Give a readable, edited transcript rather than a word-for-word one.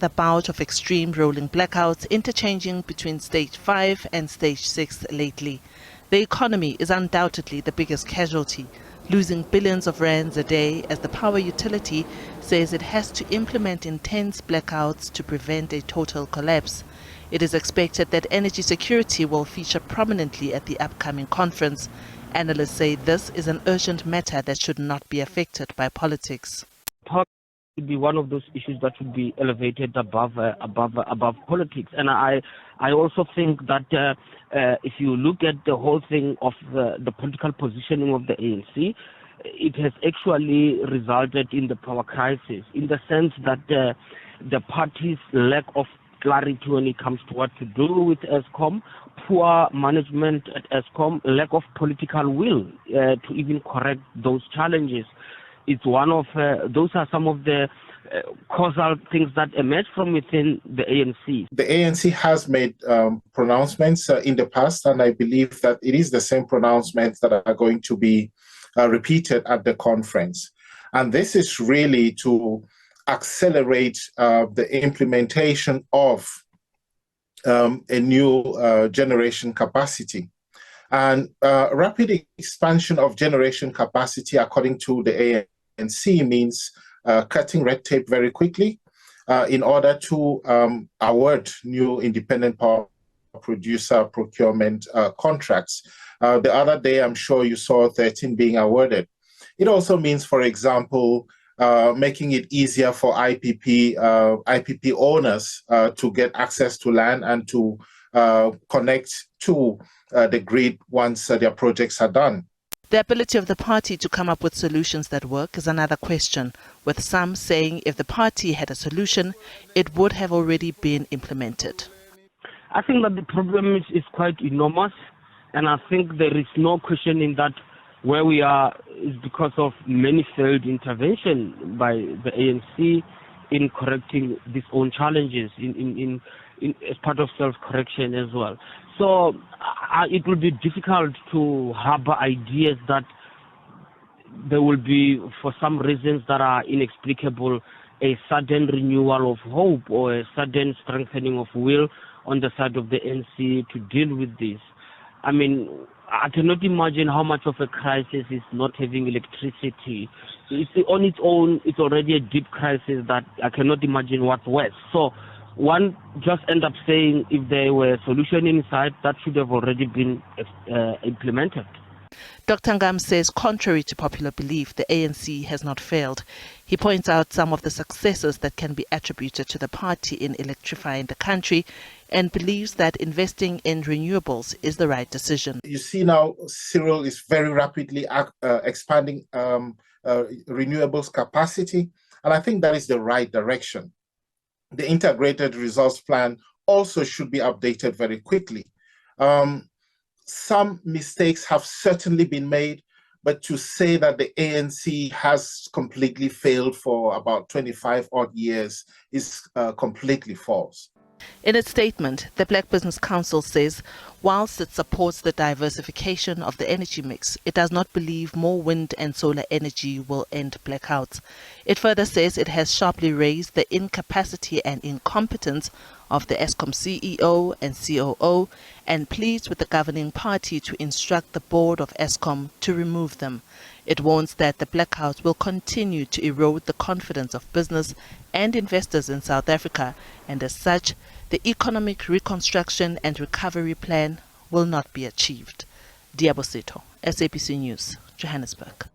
the bout of extreme rolling blackouts interchanging between stage 5 and stage 6 lately. The economy is undoubtedly the biggest casualty, losing billions of rands a day as the power utility says it has to implement intense blackouts to prevent a total collapse. It is expected that energy security will feature prominently at the upcoming conference. Analysts say this is an urgent matter that should not be affected by politics. Power would be one of those issues that should be elevated above politics, and I also think that if you look at the whole thing of the political positioning of the ANC, it has actually resulted in the power crisis, in the sense that the party's lack of clarity when it comes to what to do with Eskom, poor management at Eskom, lack of political will to even correct those challenges. It's one of those are some of the causal things that emerge from within the ANC. The ANC has made pronouncements in the past, and I believe that it is the same pronouncements that are going to be repeated at the conference. And this is really to accelerate the implementation of a new generation capacity. And rapid expansion of generation capacity, according to the ANC, means cutting red tape very quickly in order to award new independent power producer procurement contracts. The other day, I'm sure you saw 13 being awarded. It also means, for example, making it easier for IPP owners to get access to land and to connect to the grid once their projects are done. The ability of the party to come up with solutions that work is another question, with some saying if the party had a solution, it would have already been implemented. I think that the problem is quite enormous, and I think there is no question in that where we are is because of many failed intervention by the ANC in correcting these own challenges, in as part of self-correction as well. So it will be difficult to harbor ideas that there will be, for some reasons that are inexplicable, a sudden renewal of hope or a sudden strengthening of will on the side of the ANC to deal with this. I mean, I cannot imagine how much of a crisis is not having electricity. It's on its own, it's already a deep crisis that I cannot imagine what's worse. So one just end up saying if there were a solution inside, that should have already been implemented. Dr. Ngam says, contrary to popular belief, the ANC has not failed. He points out some of the successes that can be attributed to the party in electrifying the country and believes that investing in renewables is the right decision. You see now Cyril is very rapidly expanding renewables capacity, and I think that is the right direction. The integrated resource plan also should be updated very quickly. Some mistakes have certainly been made, but to say that the ANC has completely failed for about 25 odd years is completely false. In its statement, the Black Business Council says, whilst it supports the diversification of the energy mix, it does not believe more wind and solar energy will end blackouts. It further says it has sharply raised the incapacity and incompetence of the Eskom CEO and COO and pleads with the governing party to instruct the board of Eskom to remove them. It warns that the blackouts will continue to erode the confidence of business and investors in South Africa, and as such, the economic reconstruction and recovery plan will not be achieved. Diabosito, SABC News, Johannesburg.